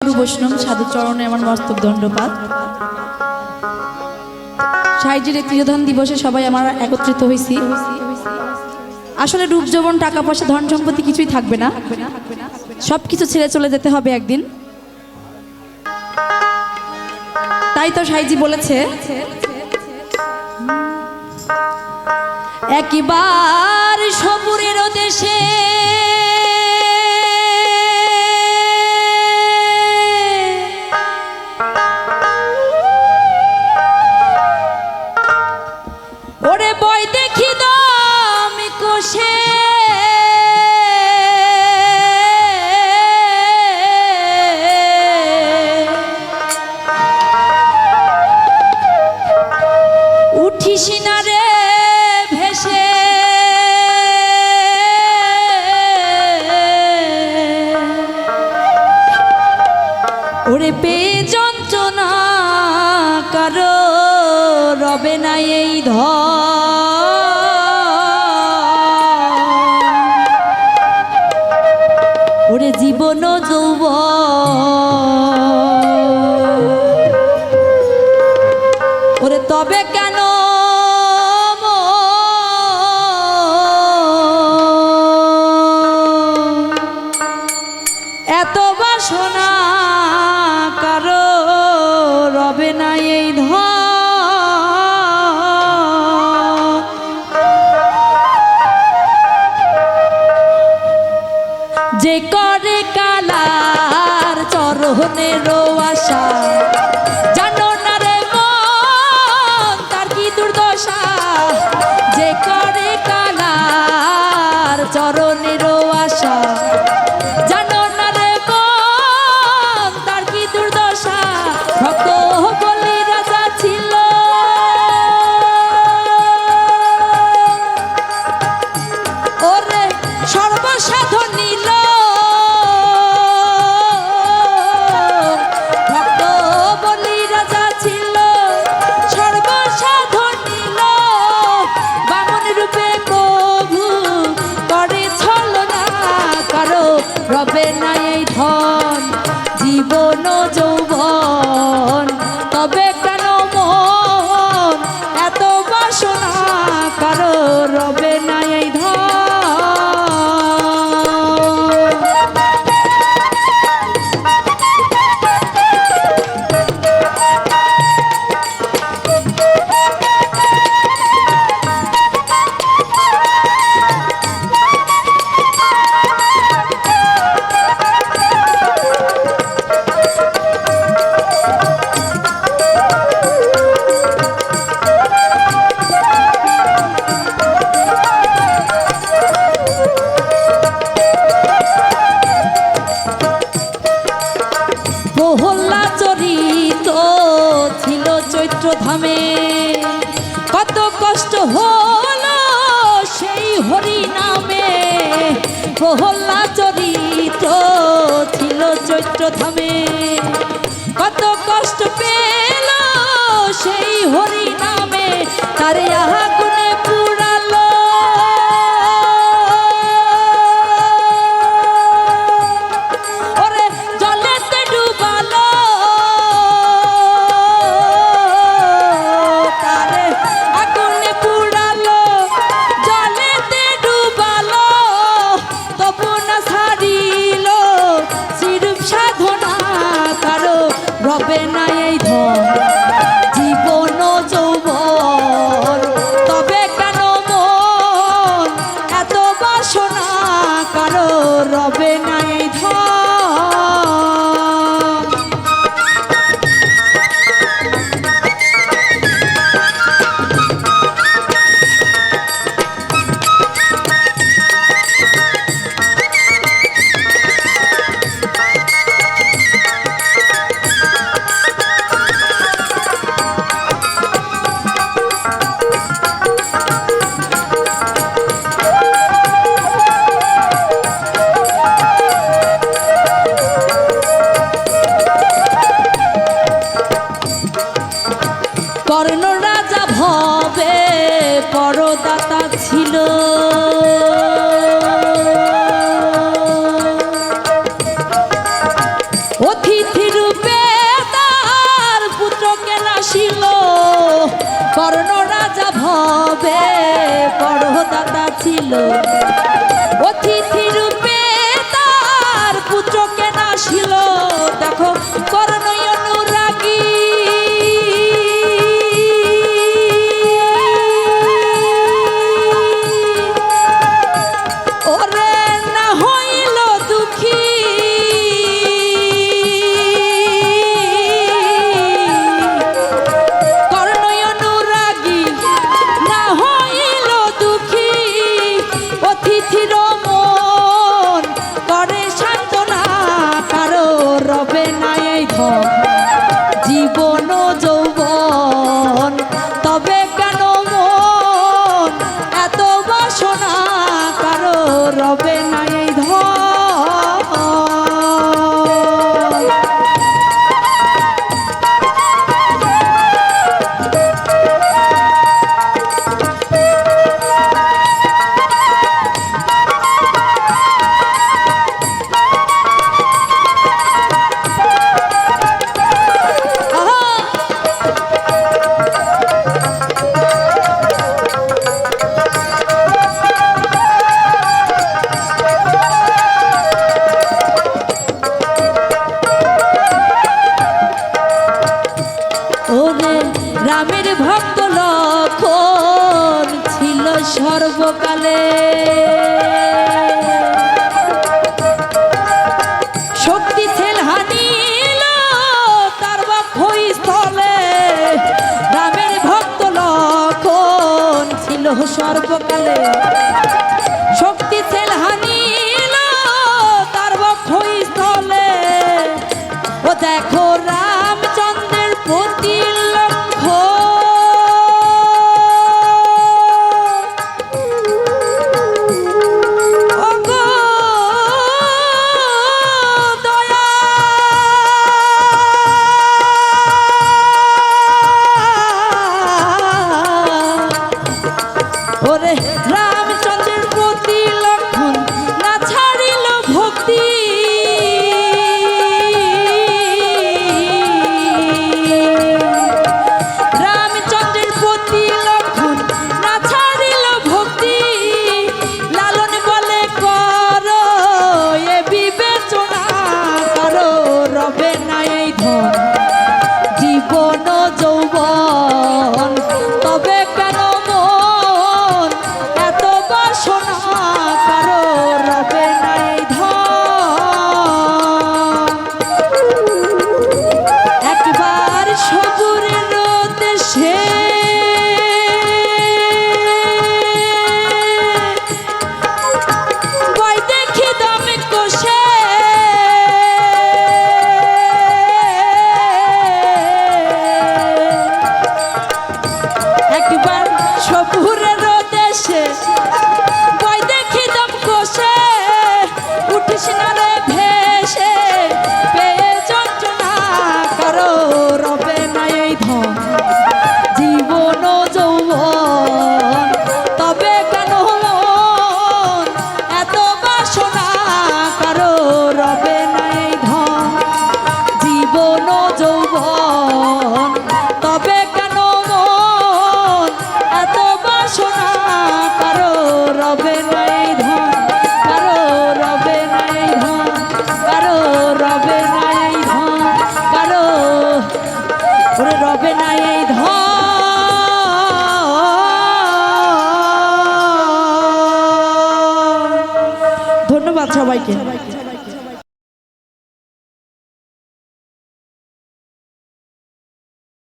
গুরু বৈষ্ণব সাধু চরণে আমার মস্তক দণ্ডপাত। সাইজির তিরোধান দিবসে সবাই আমরা একত্রিত হয়েছি। আসলে রূপ যৌবন টাকা পয়সা ধন সম্পত্তি কিছুই থাকবে না, সবকিছু ছেড়ে চলে যেতে হবে একদিন। তাই তো সাইজি বলেছে, একবার সবুরের দেশে ওরে বই দেখি দামি কোষে উঠিস না রে ভেসে, ওরে পেয়ে যন্ত্রণা কারো রবে না এই ওরে জীবন যৌবন, ওরে তবে কেন এত বাসনা কারো রবে না এই যে করে কালার চরণের আশা, জানো না রে মন তার কি দুর্দশা। যে করে কালার চরণের আশা, জানো না রে মন তার কি দুর্দশা। ভক্ত বলি রাজা ছিল, ওরে সর্বসাধন নিল। ভক্ত বলি রাজা ছিল, সর্বসাধন নিল। বামন রূপে প্রভু করে ছলনা, কারো রবে না এই ধন জীবন যৌবন। তবে কেন মন এত বাসনা কারো রবে না এই ধন। প্রহল্লা চরিত ছিল চৈত্র ধামে, কত কষ্ট হলো সেই হরি নামে। প্রহল্লা চরিত ছিল চৈত্র ধামে, কত কষ্ট পেল সেই হরি নামে। তারে আগুনে পুড়ালো, ওরে জলেতে ডুবালো। তারে আগুনে পুড়ালো, জলেতে ডুবালো, তবু না ছাড়িল শ্রীরূপ সাধনা। কারো রবে না এই ধন জীবন যৌবন, অতিথি রূপে তার পুত্রকে নাসিল কর্ণ রাজা ভবে বড় দাতা ছিল অতিথি রূপে তার পুত্রকে নাসিল দেখো কর্ণ অনুরাগী ওরে না হইল দুঃখী কর্ণ অনুরাগী না হইল দুঃখী অতিথির মন করে সান্ত্বনা কারো রবে নাই এই ধন জীবন যৌবন তবে কেন মন এত বাসনা কারো রবে নাই এই ধন ওরে রামের ভক্ত লক্ষণ ছিল সর্বকালে শক্তি ছেল হানিল তার বক্ষস্থলে রামের ভক্ত লক্ষণ ছিল সর্বকালে শক্তি ছেল হানিল তার বক্ষস্থলে ও দেখো রামচন্দ্রের প্রতি লক্ষ্য ওগো দয়া ওরে রামচন্দ্রের প্রতি লক্ষণ না ছাড়িল ভক্তি রামচন্দ্রের প্রতি লক্ষণ না ছাড়িল ভক্তি লালন বলে করো এ বিবেচনা করো রবে না এই ধন জীবন যৌবন তবে কেন মন এত বাসনা কারো রবে না এই ধন একবার সবুরের দেশে বই দেখি দামে কষে একবার সবুরের দেশে বই দেখি দাম কষে উঠিস না রে ভেসে পেয়ে যন্ত্রণা কারো রবে না এই ধন জীবন যৌবন তবে কেন মন এত বাসনা কারো রবে না এই ধন জীবন যৌবন তবে কেন মন এত বাসনা কারো রবে না এই ধন কারো রবে না এই ধন কারো রবে না এই ধন কারো ওরে রবে না এই ধন ধন্যবাদ সবাইকে।